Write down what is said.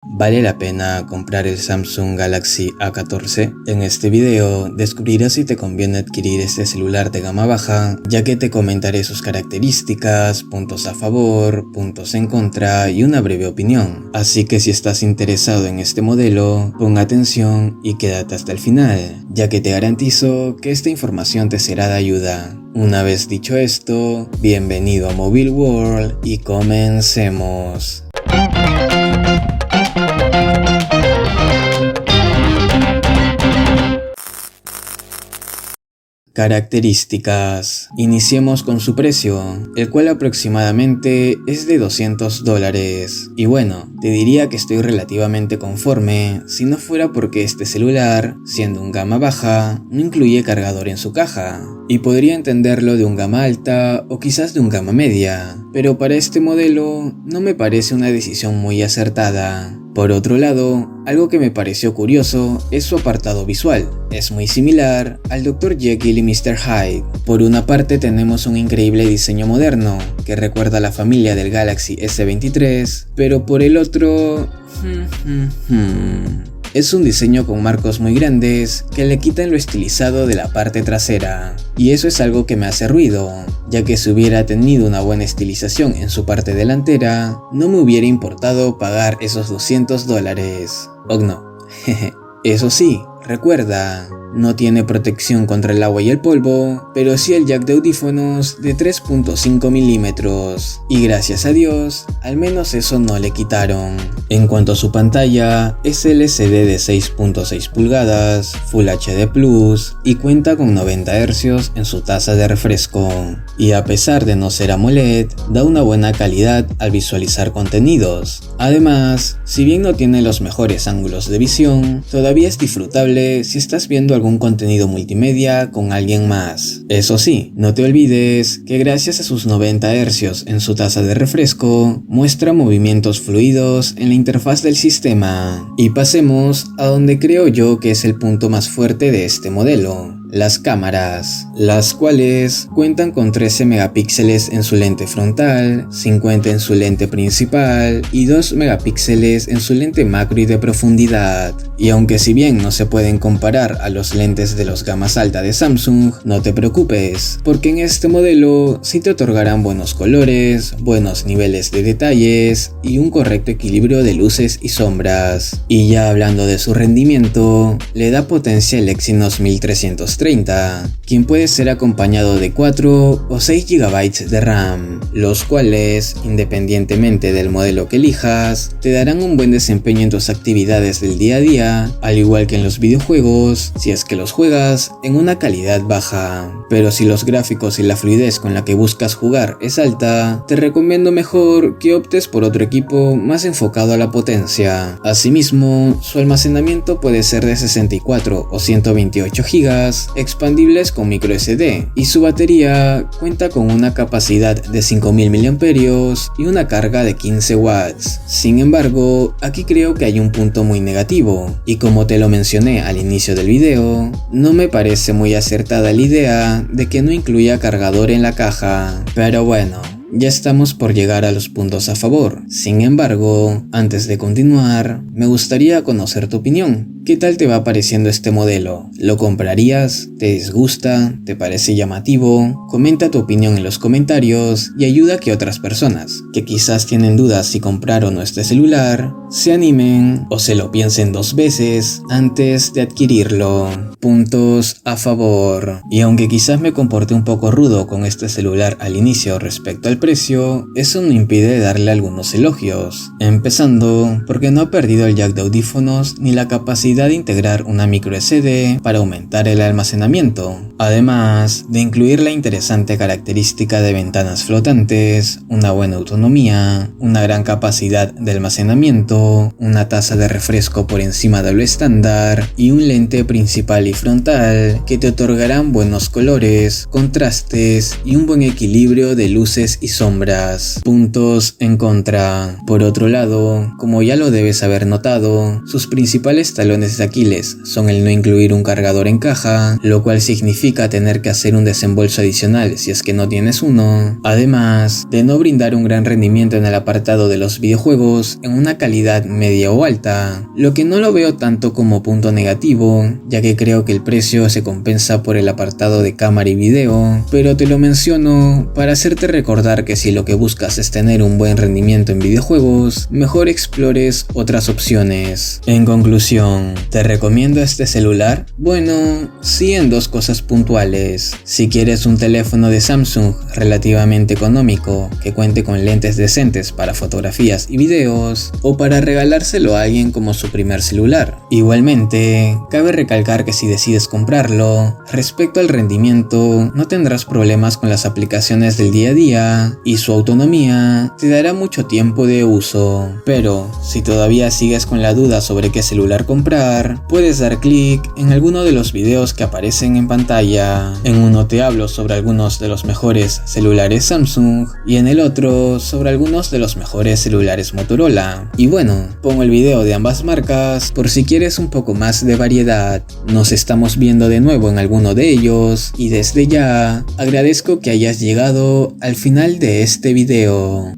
¿Vale la pena comprar el Samsung Galaxy A14? En este video descubrirás si te conviene adquirir este celular de gama baja, ya que te comentaré sus características, puntos a favor, puntos en contra y una breve opinión. Así que si estás interesado en este modelo, pon atención y quédate hasta el final, ya que te garantizo que esta información te será de ayuda. Una vez dicho esto, bienvenido a Mobile World y comencemos. Características. Iniciemos con su precio, el cual aproximadamente es de $200. Y bueno, te diría que estoy relativamente conforme si no fuera porque este celular, siendo un gama baja, no incluye cargador en su caja. Y podría entenderlo de un gama alta o quizás de un gama media, pero para este modelo no me parece una decisión muy acertada. Por otro lado, algo que me pareció curioso es su apartado visual. Es muy similar al Dr. Jekyll y Mr. Hyde. Por una parte tenemos un increíble diseño moderno que recuerda a la familia del Galaxy S23, pero por el otro... es un diseño con marcos muy grandes que le quitan lo estilizado de la parte trasera. Y eso es algo que me hace ruido, ya que si hubiera tenido una buena estilización en su parte delantera, no me hubiera importado pagar esos $200. ¿O no? Eso sí, recuerda, no tiene protección contra el agua y el polvo, pero sí el jack de audífonos de 3.5 milímetros. Y gracias a Dios, al menos eso no le quitaron. En cuanto a su pantalla, es LCD de 6.6 pulgadas, Full HD Plus y cuenta con 90 Hz en su tasa de refresco. Y a pesar de no ser AMOLED, da una buena calidad al visualizar contenidos. Además, si bien no tiene los mejores ángulos de visión, todavía es disfrutable si estás viendo algún contenido multimedia con alguien más. Eso sí, no te olvides que gracias a sus 90 Hz en su tasa de refresco, muestra movimientos fluidos en la interfaz del sistema. Y pasemos a donde creo yo que es el punto más fuerte de este modelo. Las cámaras, las cuales cuentan con 13 megapíxeles en su lente frontal, 50 en su lente principal y 2 megapíxeles en su lente macro y de profundidad. Y aunque si bien no se pueden comparar a los lentes de los gamas alta de Samsung, no te preocupes, porque en este modelo sí te otorgarán buenos colores, buenos niveles de detalles y un correcto equilibrio de luces y sombras. Y ya hablando de su rendimiento, le da potencia el Exynos 1330, quien puede ser acompañado de 4 o 6 GB de RAM, los cuales, independientemente del modelo que elijas, te darán un buen desempeño en tus actividades del día a día, al igual que en los videojuegos, si es que los juegas en una calidad baja. Pero si los gráficos y la fluidez con la que buscas jugar es alta, te recomiendo mejor que optes por otro equipo más enfocado a la potencia. Asimismo, su almacenamiento puede ser de 64 o 128 GB, expandibles con micro SD, y su batería cuenta con una capacidad de 5000 mAh y una carga de 15 watts. Sin embargo, aquí creo que hay un punto muy negativo, y como te lo mencioné al inicio del video, no me parece muy acertada la idea de que no incluya cargador en la caja. Pero bueno, ya estamos por llegar a los puntos a favor. Sin embargo, antes de continuar, me gustaría conocer tu opinión. ¿Qué tal te va pareciendo este modelo? ¿Lo comprarías? ¿Te disgusta? ¿Te parece llamativo? Comenta tu opinión en los comentarios y ayuda a que otras personas, que quizás tienen dudas si comprar o no este celular, se animen o se lo piensen 2 veces antes de adquirirlo. Puntos a favor. Y aunque quizás me comporté un poco rudo con este celular al inicio respecto al precio, eso no impide darle algunos elogios. Empezando porque no ha perdido el jack de audífonos ni la capacidad de integrar una micro SD para aumentar el almacenamiento, además de incluir la interesante característica de ventanas flotantes, una buena autonomía, una gran capacidad de almacenamiento, una tasa de refresco por encima de lo estándar y un lente principal y frontal que te otorgarán buenos colores, contrastes y un buen equilibrio de luces y sombras. Puntos en contra. Por otro lado, como ya lo debes haber notado, sus principales talones de Aquiles son el no incluir un cargador en caja, lo cual significa tener que hacer un desembolso adicional si es que no tienes uno, además de no brindar un gran rendimiento en el apartado de los videojuegos en una calidad media o alta, lo que no lo veo tanto como punto negativo, ya que creo que el precio se compensa por el apartado de cámara y video, pero te lo menciono para hacerte recordar que si lo que buscas es tener un buen rendimiento en videojuegos, mejor explores otras opciones. En conclusión, ¿te recomiendo este celular? Bueno, sí, en dos cosas puntuales. Si quieres un teléfono de Samsung relativamente económico, que cuente con lentes decentes para fotografías y videos, o para regalárselo a alguien como su primer celular. Igualmente, cabe recalcar que si decides comprarlo, respecto al rendimiento, no tendrás problemas con las aplicaciones del día a día y su autonomía te dará mucho tiempo de uso. Pero, si todavía sigues con la duda sobre qué celular comprar, puedes dar clic en alguno de los videos que aparecen en pantalla. En uno te hablo sobre algunos de los mejores celulares Samsung y en el otro sobre algunos de los mejores celulares Motorola. Y bueno, pongo el video de ambas marcas por si quieres un poco más de variedad. Nos estamos viendo de nuevo en alguno de ellos y desde ya agradezco que hayas llegado al final de este video.